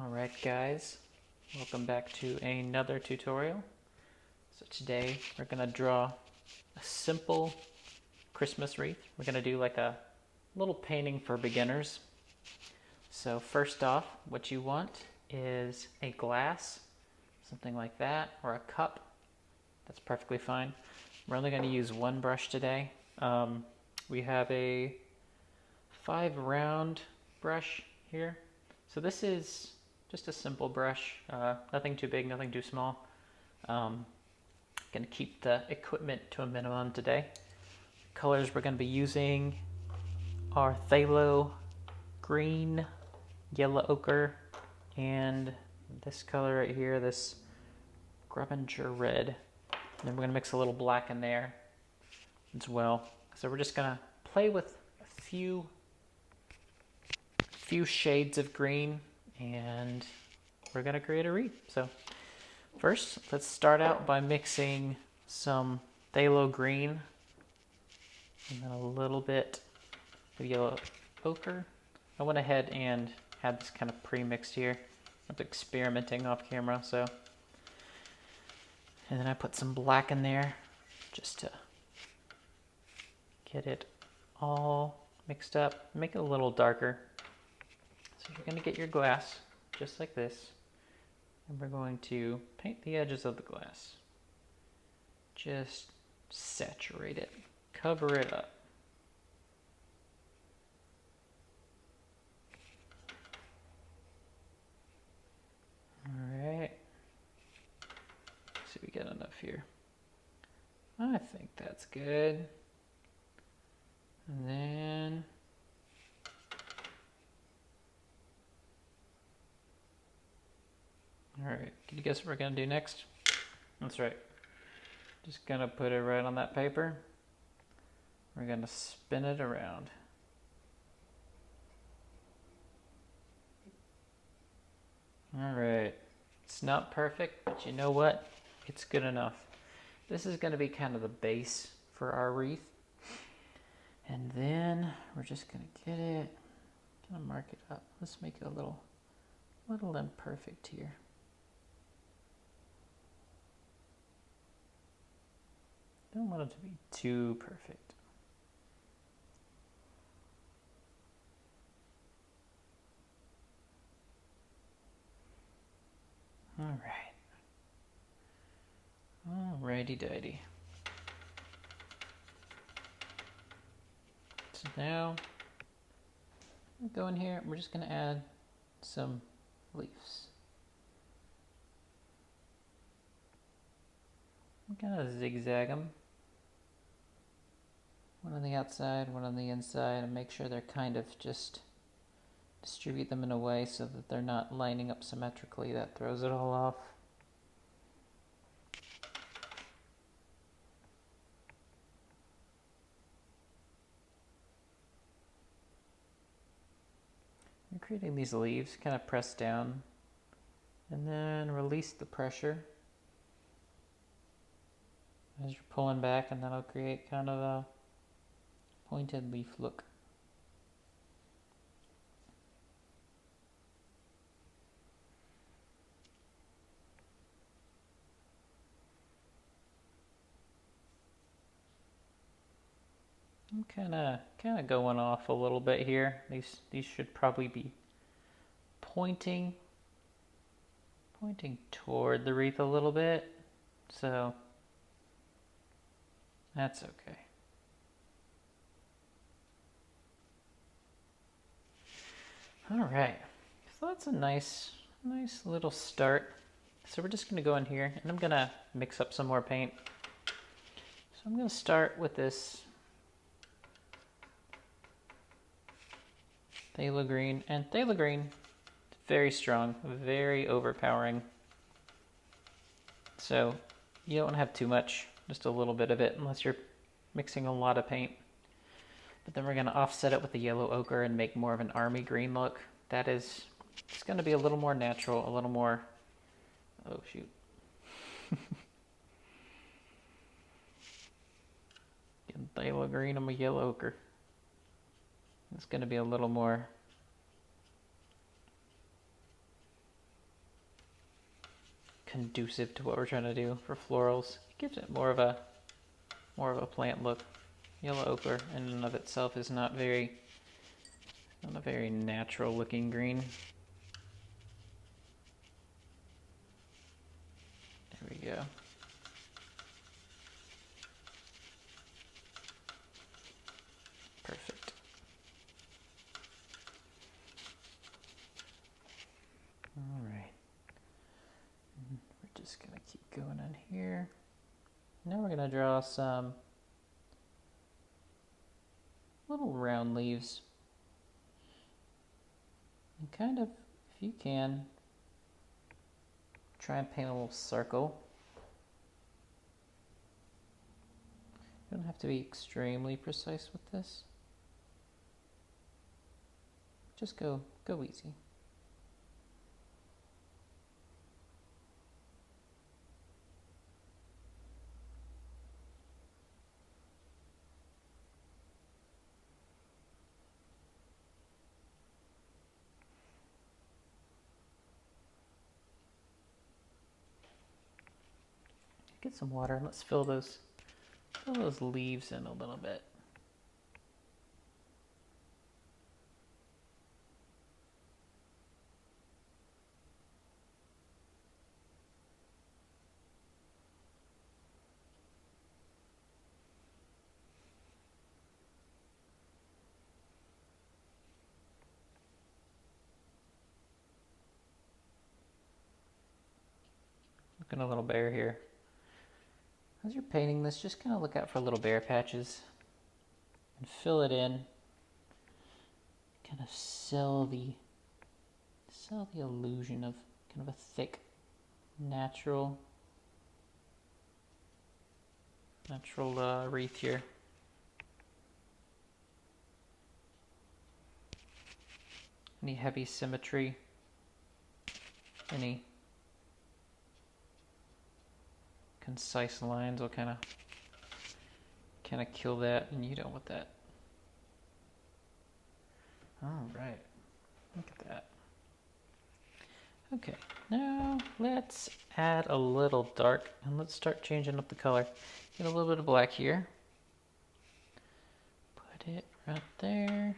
Alright guys, welcome back to another tutorial. So today we're going to draw a simple Christmas wreath. We're going to do like a little painting for beginners. So first off, what you want is a glass, something like that, or a cup. That's perfectly fine. We're only going to use one brush today. We have a 5 round brush here. So this is just a simple brush, nothing too big, nothing too small. Going to keep the equipment to a minimum today. Colors we're going to be using are phthalo green, yellow ochre, and this color right here, this Grubbinger red. And then we're going to mix a little black in there as well. So we're just going to play with a few shades of green, and we're going to create a wreath. So first, let's start out by mixing some phthalo green and then a little bit of yellow ochre. I went ahead and had this kind of pre-mixed here. I'm experimenting off camera, so. And then I put some black in there just to get it all mixed up, make it a little darker. So you're going to get your glass just like this, and we're going to paint the edges of the glass. Just saturate it, cover it up. Alright, see if we get enough here. I think that's good. And then alright, can you guess what we're going to do next? That's right. Just going to put it right on that paper. We're going to spin it around. Alright. It's not perfect, but you know what? It's good enough. This is going to be kind of the base for our wreath. And then we're just going to get it, kind of mark it up. Let's make it a little imperfect here. Don't want it to be too perfect. All right. Alrighty-dighty. So now, we'll go in here, we're just going to add some leaves. I'm going to zigzag them. One on the outside, one on the inside, and make sure they're kind of just distribute them in a way so that they're not lining up symmetrically. That throws it all off. I'm creating these leaves, kind of press down and then release the pressure as you're pulling back, and that'll create kind of a pointed leaf look. I'm kind of going off a little bit here. These should probably be pointing toward the wreath a little bit, so that's okay. All right, so that's a nice little start. So we're just going to go in here, and I'm going to mix up some more paint. So I'm going to start with this phthalo green, and phthalo green is very strong, very overpowering. So you don't want to have too much, just a little bit of it, unless you're mixing a lot of paint. But then we're going to offset it with the yellow ochre and make more of an army green look. That is, it's going to be a little more natural, a little more, oh shoot. Getting phthalo green on my yellow ochre. It's going to be a little more conducive to what we're trying to do for florals. It gives it more of a plant look. Yellow ochre in and of itself is not a very natural looking green. There we go. Perfect. All right. We're just gonna keep going in here. Now we're gonna draw some little round leaves. And kind of, if you can, try and paint a little circle. You don't have to be extremely precise with this. Just go easy. Get some water and let's fill those leaves in a little bit. Looking a little bare here. As you're painting this, just kind of look out for little bare patches and fill it in. Kind of sell the illusion of kind of a thick, natural wreath here. Any heavy symmetry, any concise lines will kind of kill that, and you don't want that. All right, look at that. Okay, now let's add a little dark, and let's start changing up the color. Get a little bit of black here. Put it right there.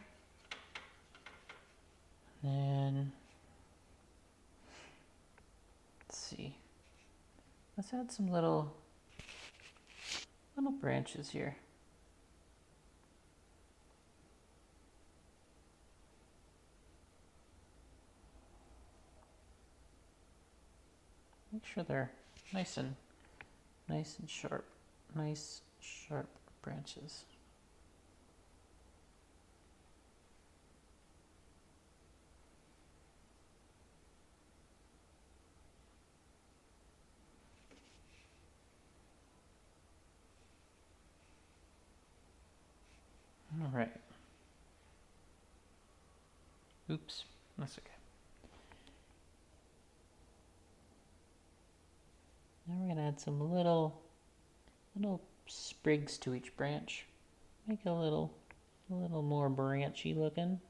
Then let's see. Let's add some little branches here. Make sure they're nice and sharp. Nice sharp branches. All right. Oops, that's okay. Now we're gonna add some little sprigs to each branch. Make it a little more branchy looking.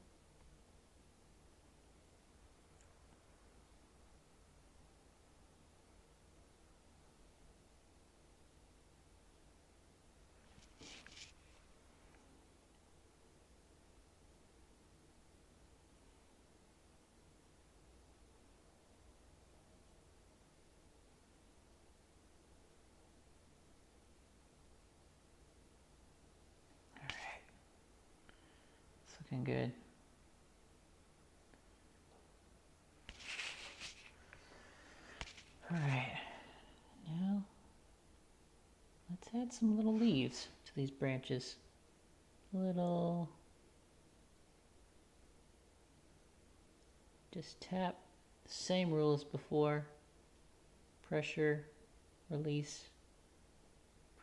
Looking good. All right, now let's add some little leaves to these branches. Just tap, same rule as before. Pressure, release,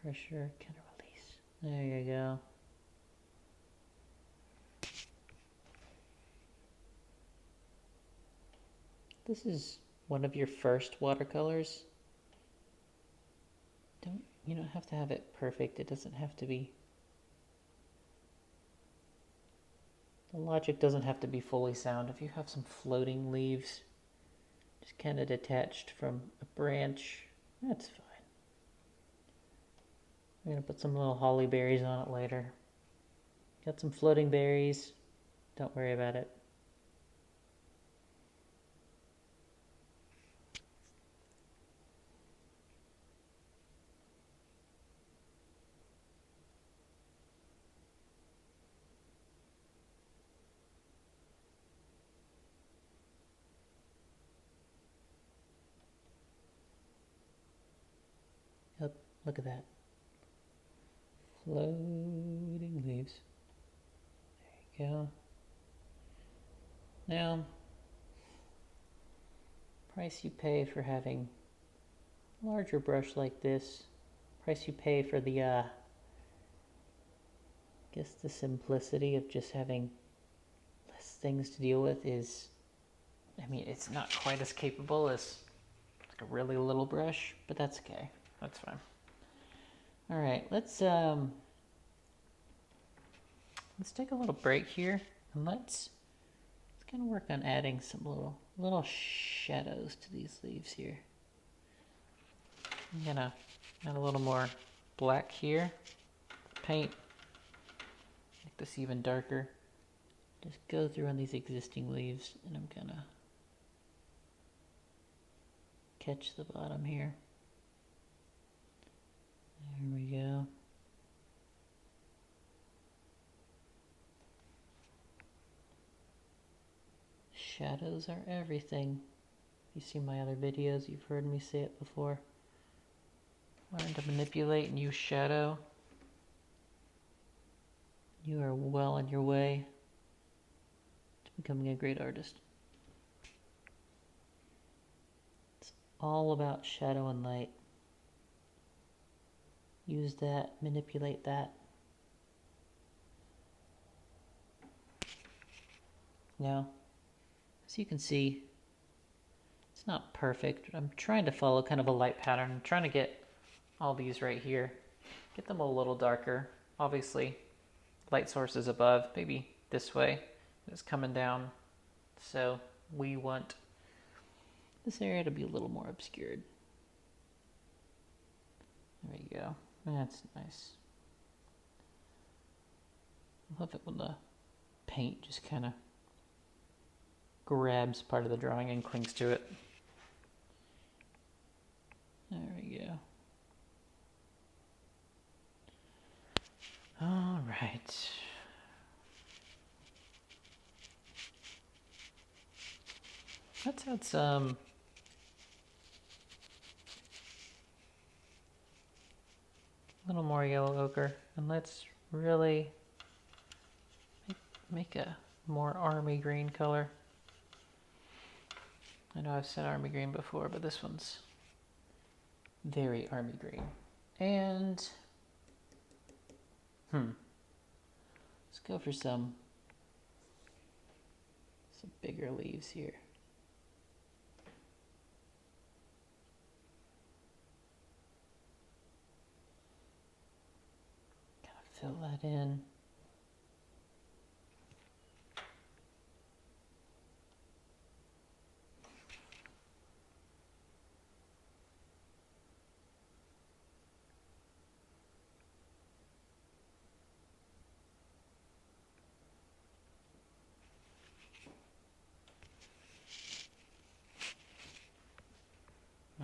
pressure, kind of release. There you go. This is one of your first watercolors. You don't have to have it perfect. It doesn't have to be. The logic doesn't have to be fully sound. If you have some floating leaves, Just kind of detached from a branch. That's fine. I'm going to put some little holly berries on it later. Got some floating berries. Don't worry about it. Yep, look at that. Floating leaves. There you go. Now, price you pay for having a larger brush like this, price you pay for the, I guess the simplicity of just having less things to deal with is, I mean, it's not quite as capable as like a really little brush, but that's okay. That's fine. All right, let's take a little break here and let's kind of work on adding some little shadows to these leaves here. I'm gonna add a little more black here. Paint, make this even darker. Just go through on these existing leaves and I'm gonna catch the bottom here. There we go. Shadows are everything. If you've seen my other videos, you've heard me say it before. Learn to manipulate and use shadow. You are well on your way to becoming a great artist. It's all about shadow and light. Use that, manipulate that. Now, as you can see, it's not perfect. I'm trying to follow kind of a light pattern. I'm trying to get all these right here, get them a little darker. Obviously, light source is above, maybe this way. It's coming down. So we want this area to be a little more obscured. There you go. That's nice. I love it when the paint just kind of grabs part of the drawing and clings to it. There we go. All right. Let's add some a little more yellow ochre, and let's really make a more army green color. I know I've said army green before, but this one's very army green. And let's go for some bigger leaves here. Kind of fill that in.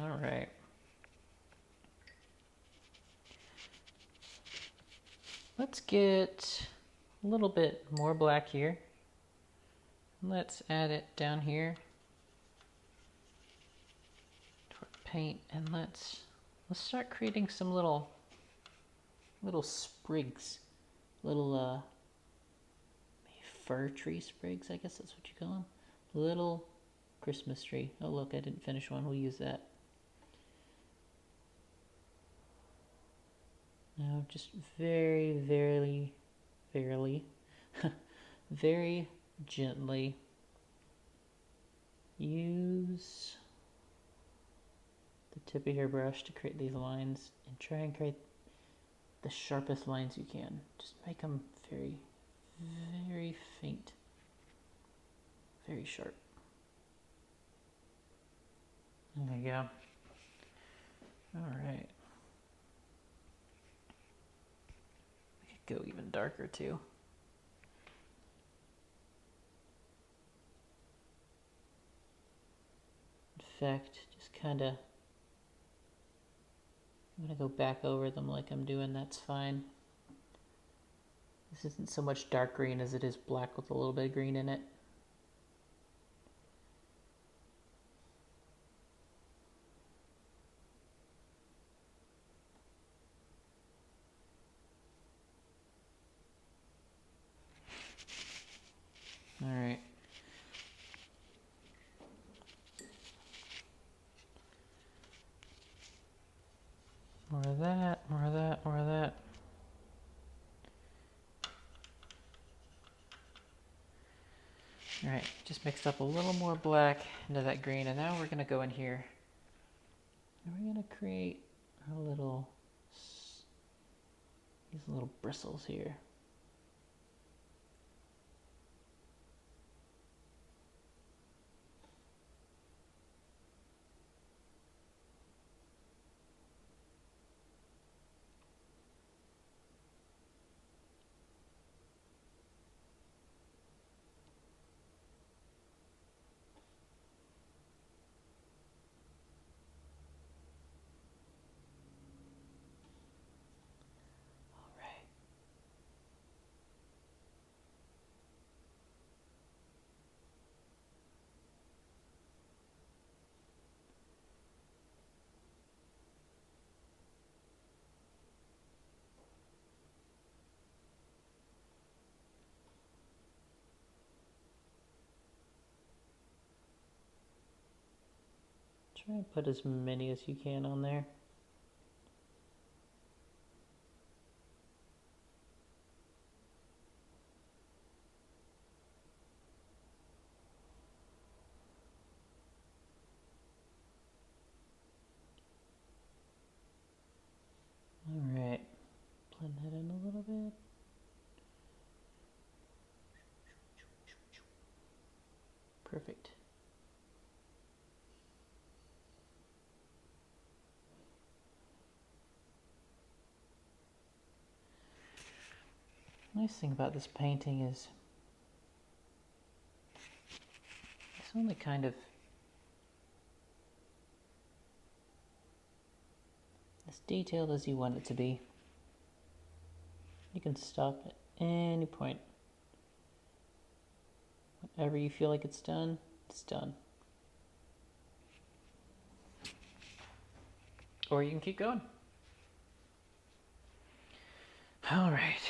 All right. Let's get a little bit more black here. Let's add it down here to our paint, and let's start creating some little sprigs, little fir tree sprigs, I guess that's what you call them. Little Christmas tree. Oh look, I didn't finish one. We'll use that. Now just very, very, very gently use the tip of your brush to create these lines, and try and create the sharpest lines you can. Just make them very, very faint, very sharp. There you go. All right. We could go even darker too. In fact, just kind of, I'm going to go back over them like I'm doing, that's fine. This isn't so much dark green as it is black with a little bit of green in it. All right. More of that, more of that, more of that. All right, just mixed up a little more black into that green, and now we're gonna go in here and we're gonna create a little, these little bristles here. Try and put as many as you can on there. All right, blend that in a little bit. Perfect. Nice thing about this painting is it's only kind of as detailed as you want it to be. You can stop at any point. Whenever you feel like it's done, it's done. Or you can keep going. All right,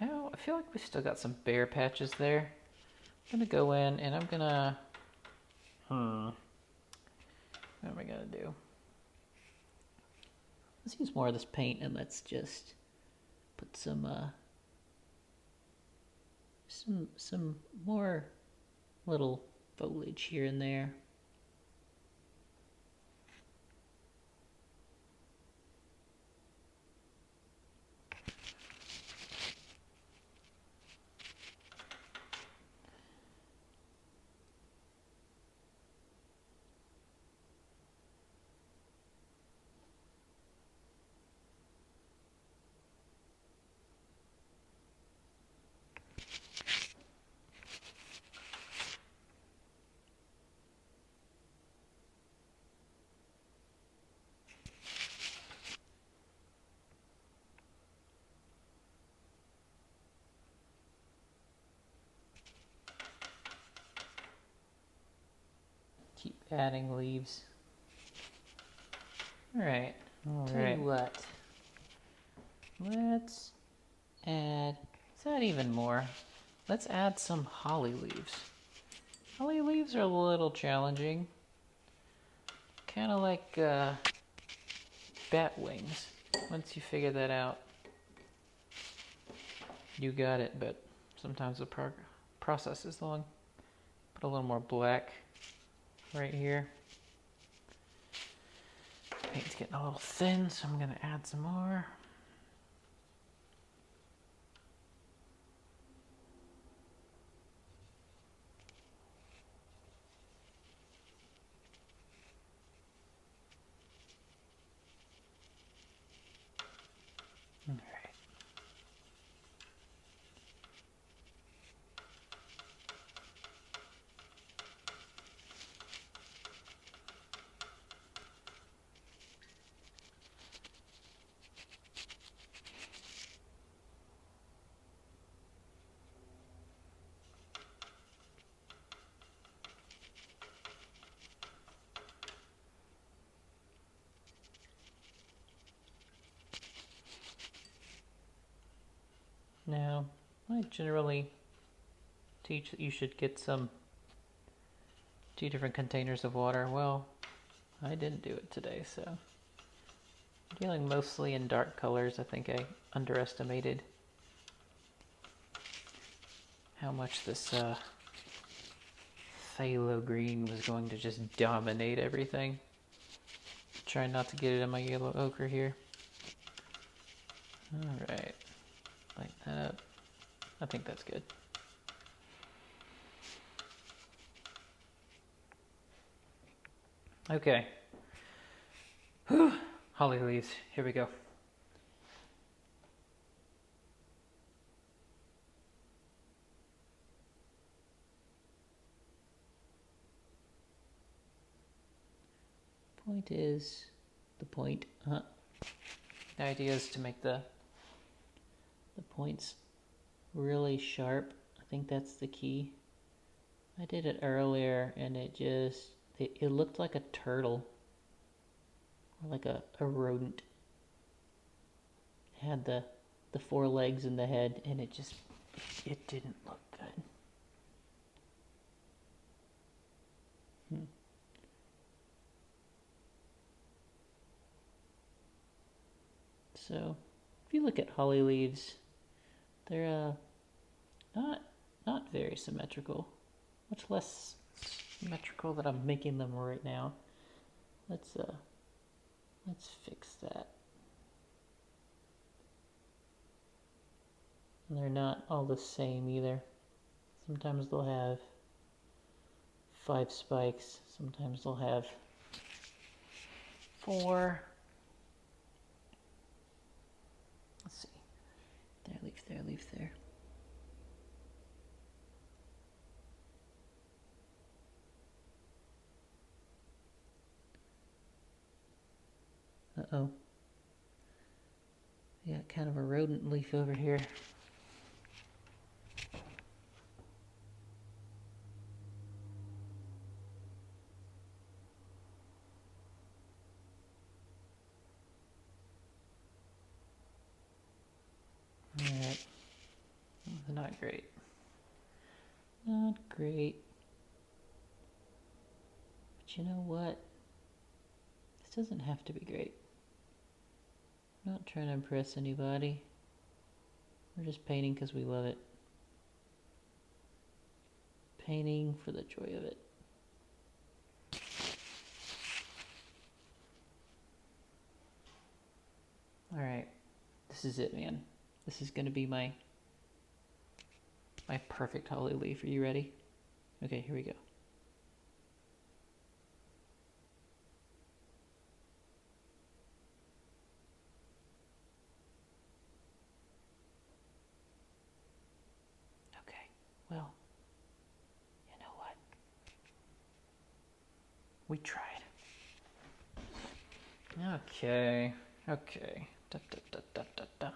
now I feel like we still got some bare patches there. I'm gonna go in and I'm gonna, what am I gonna do? Let's use more of this paint and let's just put some more little foliage here and there. Keep adding leaves. All right. Tell you what. Let's add even more. Let's add some holly leaves. Holly leaves are a little challenging. Kind of like bat wings. Once you figure that out, you got it, but sometimes the process is long. Put a little more black right here. Paint's getting a little thin, so I'm going to add some more. Now, I generally teach that you should get 2 different containers of water. Well, I didn't do it today, so I'm dealing mostly in dark colors. I think I underestimated how much this phthalo green was going to just dominate everything. Try not to get it in my yellow ochre here. Alright, light that up. I think that's good. Okay. Whew. Holly leaves. Here we go. The idea is to make the points really sharp. I think that's the key. I did it earlier and it looked like a turtle or like a rodent. It had the 4 legs and the head, and it didn't look good. So, if you look at holly leaves, they're not very symmetrical. Much less symmetrical than I'm making them right now. Let's fix that. And they're not all the same either. Sometimes they'll have 5 spikes. Sometimes they'll have 4. Let's see. There, leaf there, leaf there. Uh-oh. We got kind of a rodent leaf over here. Alright. Not great. Not great. But you know what? This doesn't have to be great. I'm not trying to impress anybody. We're just painting because we love it. Painting for the joy of it. Alright. This is it, man. This is going to be my perfect holly leaf. Are you ready? Okay, here we go. Okay, well, you know what? We tried. Okay. Da, da, da, da, da, da.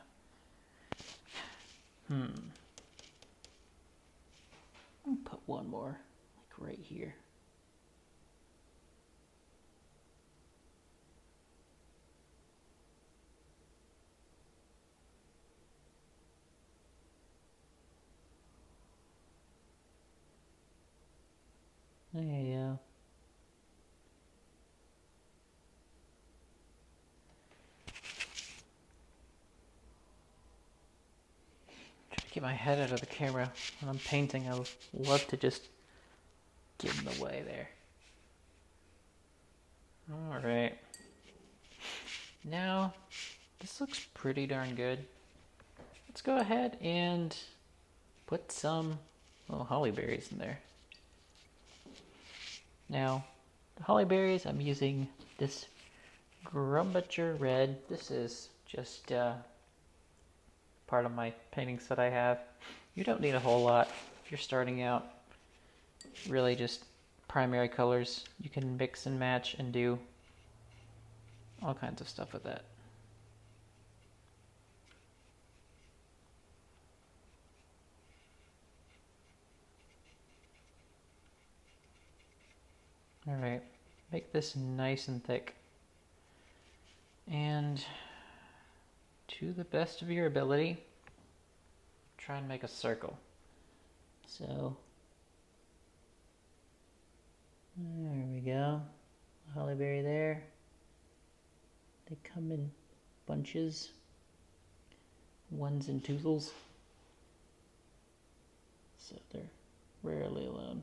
I'll put one more, like right here. There you go. Keep my head out of the camera when I'm painting. I love to just get in the way there. Alright. Now, this looks pretty darn good. Let's go ahead and put some little holly berries in there. Now, the holly berries, I'm using this Grumbacher Red. This is just part of my paintings that I have. You don't need a whole lot if you're starting out. Really just primary colors. You can mix and match and do all kinds of stuff with that. Alright, make this nice and thick. And to the best of your ability, try and make a circle. So, there we go. Holly berry there. They come in bunches, ones and twos, so they're rarely alone.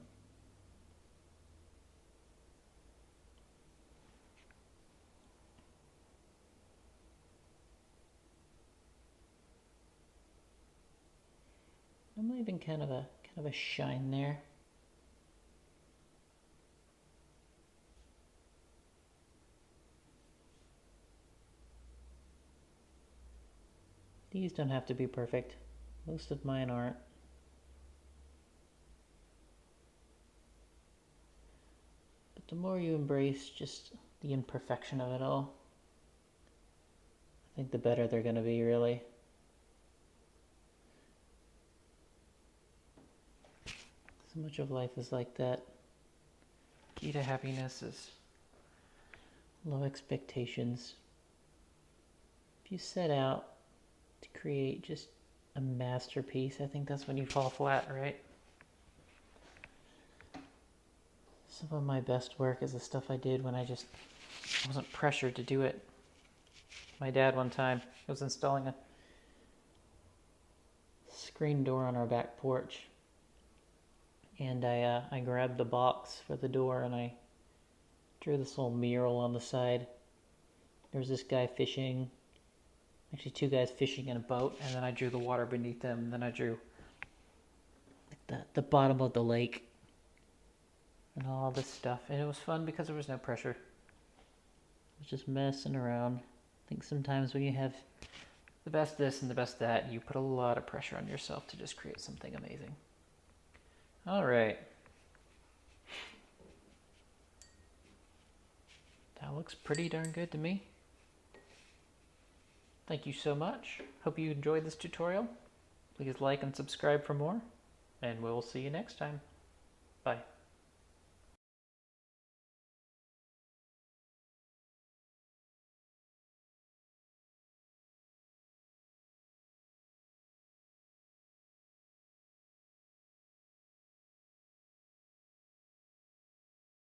I'm leaving kind of a shine there. These don't have to be perfect. Most of mine aren't. But the more you embrace just the imperfection of it all, I think the better they're going to be, really. So much of life is like that. Key to happiness is low expectations. If you set out to create just a masterpiece, I think that's when you fall flat, right? Some of my best work is the stuff I did when I just wasn't pressured to do it. My dad one time was installing a screen door on our back porch, and I grabbed the box for the door and I drew this little mural on the side. There was this guy fishing, actually two guys fishing in a boat, and then I drew the water beneath them, and then I drew the bottom of the lake and all this stuff. And it was fun because there was no pressure. It was just messing around. I think sometimes when you have the best this and the best that, you put a lot of pressure on yourself to just create something amazing. All right. That looks pretty darn good to me. Thank you so much. Hope you enjoyed this tutorial. Please like and subscribe for more, and we'll see you next time. Bye.